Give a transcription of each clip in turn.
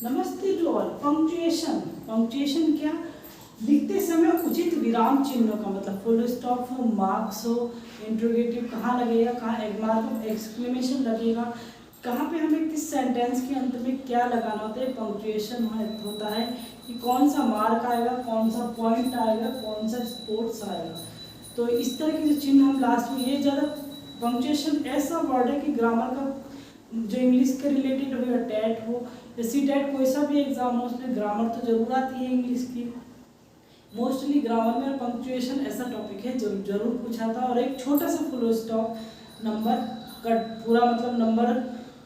नमस्ते to all. Punctuation, punctuation क्या? लिखते समय उचित विराम चिन्हों का मतलब फुल स्टॉप हो, मार्क्स हो, इंट्रोगेटिव कहाँ लगेगा, कहाँ एक मार्क ऑफ एक्सक्लेमेशन लगेगा, कहाँ पे हमें किस सेंटेंस के अंत में क्या लगाना होता है, पंक्चुएशन होता है कि कौन सा मार्क आएगा, कौन सा पॉइंट आएगा, कौन सा स्पोर्ट्स आएगा। तो इस तरह के जो चिन्ह हम लास्ट में, ये ज़्यादा पंक्चुएशन ऐसा वर्ड है कि ग्रामर का जो इंग्लिश के रिलेटेड हो या टेट हो या सी टेट कोई सा भी एग्जाम हो, उसमें ग्रामर तो जरूर आती है इंग्लिश की। मोस्टली ग्रामर में पंक्चुएशन ऐसा टॉपिक है जो जरूर पूछा था। और एक छोटा सा फुल स्टॉप, नंबर कट, पूरा मतलब नंबर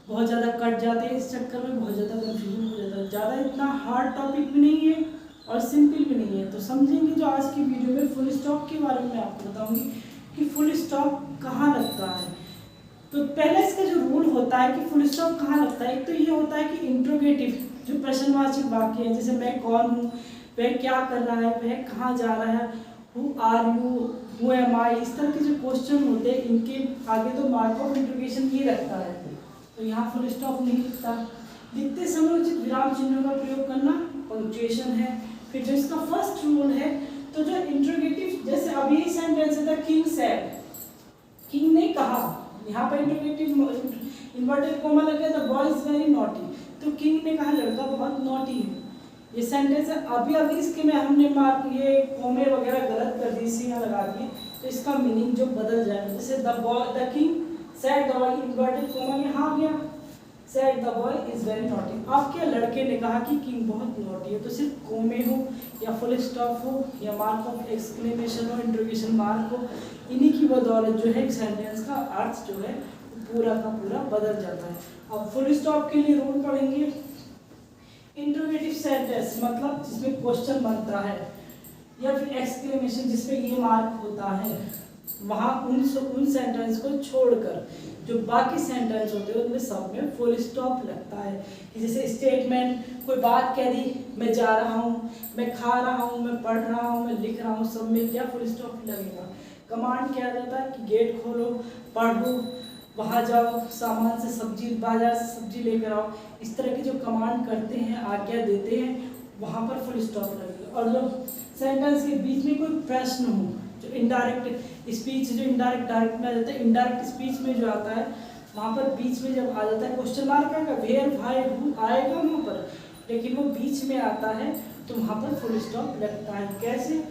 बहुत ज़्यादा कट जाते हैं, इस चक्कर में बहुत ज़्यादा कन्फ्यूजन हो जाता है। ज़्यादा इतना हार्ड टॉपिक भी नहीं है और सिंपल भी नहीं है। तो समझेंगे जो आज की वीडियो में फुल स्टॉप के बारे में मैं आपको बताऊंगी कि फुल स्टॉप कहाँ लगता है। तो पहले इसका जो रूल होता है कि फुल स्टॉप कहाँ लगता है, एक तो ये होता है कि इंट्रोगेटिव जो प्रश्नवाचक वाक्य है, जैसे मैं कौन हूँ, वह क्या कर रहा है, वह कहाँ जा रहा है, who are you, who am I, इस तरह के जो क्वेश्चन होते हैं इनके आगे तो मार्क ऑफ इंट्रोगेशन ये रहता है। तो यहाँ फुल स्टॉप नहीं लिखता। लिखते समय उचित विराम चिन्हों का प्रयोग करना पंक्चुएशन है। फिर जो इसका फर्स्ट रूल है, तो जो इंट्रोगेटिव, जैसे अभी सेंटेंस था किंग सेड, किंग ने कहा, यहाँ पर इंट्रोगेटिव इन्वर्टेड कोमा लग गया, the boy is very naughty. तो किंग ने कहा लड़का बहुत नॉटी है, ये सेंटेंस है। अभी अगर इसके में हमने मार्क ये कोमे वगैरह गलत कर दी, सी यहाँ लगा दिए, तो इसका मीनिंग जो बदल जाएगा। जैसे the king said the boy, inverted coma यहाँ गया, said the boy is very naughty. आपके लड़के ने कहा कि किंग बहुत नॉटी है, तो सिर्फ कोमे हो या फुल स्टॉप हो या मार्क ऑफ एक्सक्लेमेशन हो, इंट्रोगेशन मार्क हो, इन्हीं की बदौलत जो है सेंटेंस का अर्थ जो है पूरा का पूरा बदल जाता है। अब फुल स्टॉप के लिए रूल पढ़ेंगे। इंट्रोगेटिव सेंटेंस मतलब जिसमें क्वेश्चन बनता है, या फिर एक्सक्लेमेशन जिसमें ये मार्क होता है, वहाँ उन सेंटेंस को छोड़कर जो बाकी सेंटेंस होते हैं उनमें सब में फुल स्टॉप लगता है। कि जैसे स्टेटमेंट, कोई बात कह दी, मैं जा रहा हूँ, मैं खा रहा हूँ, मैं पढ़ रहा हूँ, मैं लिख रहा हूँ, सब में क्या फुल स्टॉप लगेगा। कमांड क्या रहता है कि गेट खोलो, पढ़ो, वहाँ जाओ, सामान से सब्जी, बाजार से सब्जी लेकर आओ, इस तरह की जो कमांड करते हैं, आज्ञा देते हैं, वहाँ पर फुल स्टॉप लगेगा। और जो सेंटेंस के बीच में कोई प्रश्न हो, जो इनडायरेक्ट स्पीच, जो इनडायरेक्ट डायरेक्ट में आ जाता है, इनडायरेक्ट स्पीच में जो आता है वहाँ पर बीच में जब आ जाता है क्वेश्चन मार्क आएगा, वेयर, व्हाई, हु आएगा वहाँ पर, लेकिन वो बीच में आता है तो वहाँ पर फुल स्टॉप लगता है। कैसे?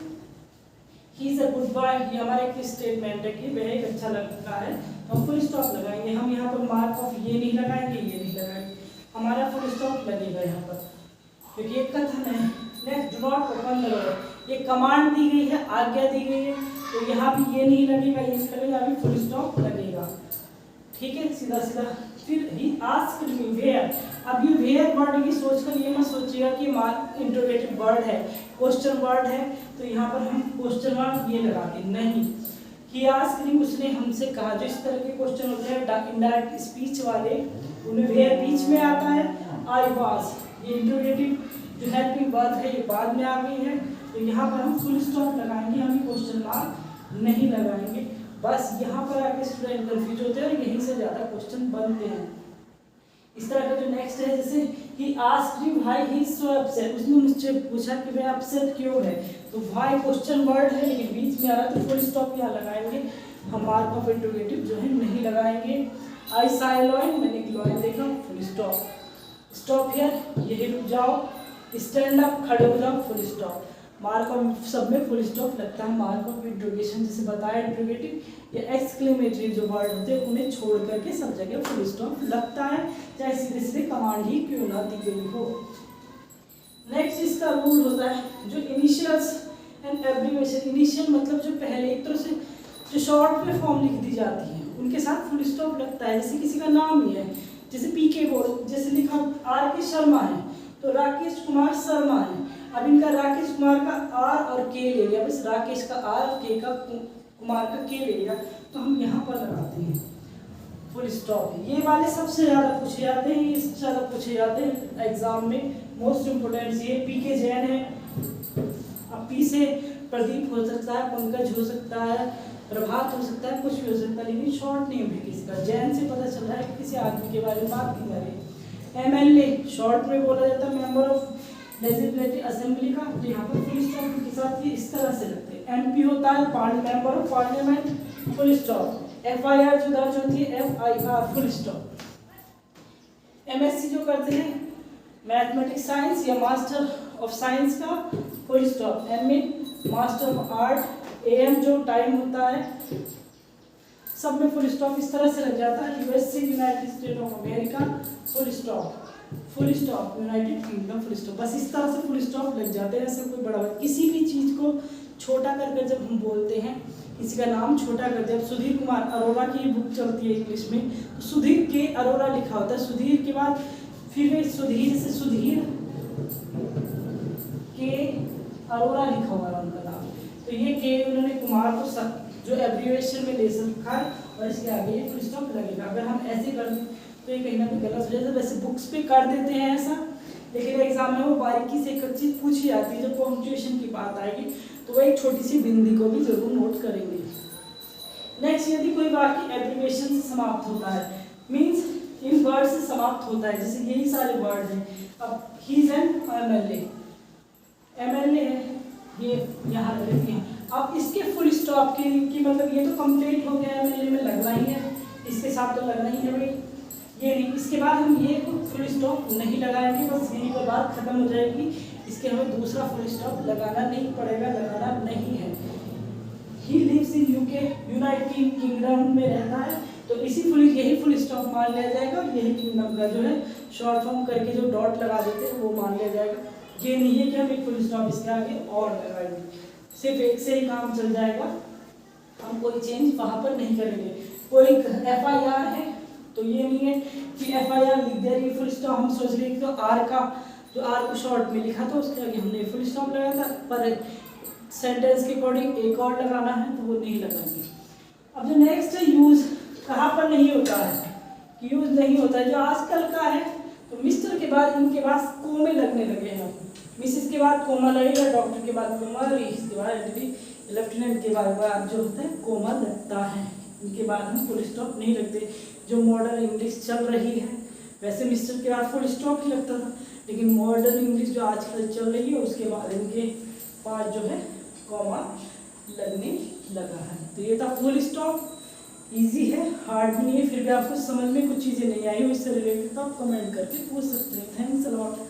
He is a good boy, ये हमारा एक स्टेटमेंट है कि वह एक अच्छा लड़का है, तो हम फुल स्टॉप लगाएंगे। हम यहाँ पर मार्क ऑफ ये नहीं लगाएंगे, ये नहीं लगाएंगे, हमारा फुल स्टॉप लगेगा यहाँ पर, क्योंकि एक कथन है। Next, do not open the door, ये कमांड दी गई है, आज्ञा दी गई है, तो यहाँ भी ये नहीं लगेगा, ये नहीं लगेगा, अभी फुल स्टॉप लगेगा। ठीक है, सीधा सीधा। फिर ही आस्क्ड मी वेयर, अब ये वेयर वर्ड ये सोचकर ये मत सोचिएगा कि मार्क इंट्रोगेटिव वर्ड है, क्वेश्चन वर्ड है, तो यहाँ पर हम क्वेश्चन वर्ड ये लगाते नहीं। ही आस्क्ड मी, उसने हमसे कहा। जो इस तरह के क्वेश्चन होते हैं इनडायरेक्ट स्पीच वाले, उन्हें वेयर बीच में आता है। आई वाज, ये इंट्रोगेटिव जो हेल्पिंग वर्ब है ये बाद में आ गई है, तो यहाँ पर हम फुल स्टॉप लगाएंगे, हम क्वेश्चन मार्क नहीं लगाएंगे। बस यहाँ पर आके स्टूडेंट कंफ्यूज होते हैं और यहीं से ज़्यादा क्वेश्चन बनते हैं। इस तरह का जो नेक्स्ट है, जैसे he asked me why he is so upset, उसने मुझसे पूछा कि वह अपसेट क्यों है, तो व्हाई क्वेश्चन वर्ड है लेकिन बीच में आ रहा है, तो फुल स्टॉप यहाँ लगाएंगे, हम मार्क ऑफ इंट्रोगेटिव जो है नहीं लगाएंगे। आई सा ए लॉयन, मैंने एक लॉयन देखा, फुल स्टॉप। स्टॉप हियर, यही रुक जाओ। स्टैंड अप, खड़े हो जाओ, फुल स्टॉप। मार्क ऑफ सब में फुल स्टॉप लगता है। मार्क ऑफ इंट्रोगेशन जैसे बताया, इंट्रोगेटिव या एक्सक्लेमेटरी जो वर्ड होते हैं उन्हें छोड़ करके सब जगह फुल स्टॉप लगता है, चाहे सीधे सीधे कमांड ही क्यों ना दी गई हो। नेक्स्ट इसका रूल होता है जो इनिशियल्स एंड एब्रिविएशन। इनिशियल मतलब जो पहले, एक तरह से जो शॉर्ट में फॉर्म लिख दी जाती है उनके साथ फुल स्टॉप लगता है। जैसे किसी का नाम ही है, जैसे पीके बोल, जैसे लिखा आर के शर्मा है, तो राकेश कुमार शर्मा है। अब इनका राकेश कुमार का आर और के ले लिया, बस राकेश का आर और के का कुमार का के ले लिया, तो हम यहाँ पर लगाते हैं फुल स्टॉप। ये वाले सबसे ज़्यादा पूछे जाते हैं, ये सबसे ज़्यादा पूछे जाते हैं एग्जाम में। मोस्ट इम्पोर्टेंट ये पी के जैन है। अब पी से प्रदीप हो सकता है, पंकज हो सकता है, प्रभात हो सकता है, कुछ भी हो सकता है, लेकिन शॉर्ट नेम है किसी का। जैन से पता चल रहा है कि किसी आदमी के बारे में बात की जा रही है। MLA शॉर्ट में बोला जाता है मेंबर ऑफ लेजिस्लेटिव असेंबली का, तो यहाँ पर फुल स्टॉप के साथ ये इस तरह से लगते हैं। MP होता है member of parliament, full stop. FIR जो दर्ज होती है FIR, फुल स्टॉप। MSc जो करते हैं मैथमेटिक्स साइंस या मास्टर ऑफ साइंस का, full stop. MA master of art. AM जो टाइम होता है, सब में फुल स्टॉप इस तरह से लग जाता है। USA United state of America, full stop. Full stop United kingdom, full stop. बस इस तरह से फुल स्टॉप लग जाते हैं, ऐसा कोई बड़ा बात। किसी भी चीज़ को छोटा करके जब हम बोलते हैं, किसी का नाम छोटा करते हैं, अब सुधीर कुमार अरोड़ा की बुक चलती है इंग्लिश में, तो सुधीर के अरोड़ा लिखा होता है, सुधीर के बाद फिर वे सुधीर से सुधीर के अरोड़ा लिखा हुआ है उनका नाम, तो ये के उन्होंने कुमार को जो एब्रिविएशन में ले रखा है, और इसके आगे ये फुल स्टॉप लगेगा। अगर हम ऐसे कर दें तो ये कहीं ना कहीं गलत हो जाता है। वैसे बुक्स पे कर देते हैं ऐसा, लेकिन एग्जाम में वो बारीकी से एक चीज़ पूछी जाती है, जब पंक्चुएशन की बात आएगी तो वह एक छोटी सी बिंदी को भी जरूर नोट करेंगे। नेक्स्ट, यदि कोई वाक्य एब्रिविएशन से समाप्त होता है, मीन्स इन वर्ड से समाप्त होता है, जैसे यही सारे वर्ड हैं। अब ही इज एन MLA है, ये यहाँ लगेंगे। अब इसके फुल स्टॉप की मतलब ये तो कंप्लीट हो गया, MLA में लगना ही है, इसके साथ तो लगना ही है भाई, ये नहीं। इसके बाद हम ये फुल स्टॉप नहीं लगाएंगे, बस यही पर बात खत्म हो जाएगी। इसके हमें दूसरा फुल स्टॉप लगाना नहीं पड़ेगा, लगाना नहीं है। He lives in UK, United Kingdom में रहता है, तो यही फुल स्टॉप मान लिया जाएगा। यही किंगडम का जो है शॉर्ट फॉर्म करके जो डॉट लगा देते हैं वो मान लिया जाएगा। ये नहीं है कि हम एक फुल स्टॉप इसके आगे और लगाएंगे, सिर्फ एक से ही काम चल जाएगा, हम कोई चेंज वहाँ पर नहीं करेंगे। कोई FIR है तो ये नहीं है कि FIR लिख दिया, ये फुल स्टॉप हम सोच रहे तो R को शॉर्ट में लिखा तो उसके आगे हमने फुल स्टॉप लगाया था, पर सेंटेंस के अकॉर्डिंग एक और लगाना है तो वो नहीं लगाएंगे। अब जो नेक्स्ट है यूज, कहाँ पर नहीं होता है, यूज नहीं होता है, जो आजकल का है, तो मिस्टर के बाद इनके बाद कोमे लगने लगे हैं, मिसिस के बाद कोमा लगेगा, डॉक्टर के बाद कोमा, इसके बाद लेफ्टिनेंट के बाद जो होता है कोमा लगता है, इनके बाद हम फुल स्टॉप नहीं लगते। जो मॉडर्न इंग्लिश चल रही है, वैसे मिस्टर के बाद फुल स्टॉप ही लगता था, लेकिन मॉडर्न इंग्लिश जो आजकल चल रही है उसके बाद इनके पास जो है कॉमा लगने लगा है। तो ये था फुल स्टॉप, इजी है, हार्ड भी नहीं है। फिर भी आपको समझ में कुछ चीज़ें नहीं आई हो इससे रिलेटेड तो आप कमेंट करके पूछ सकते हैं। Thanks a lot.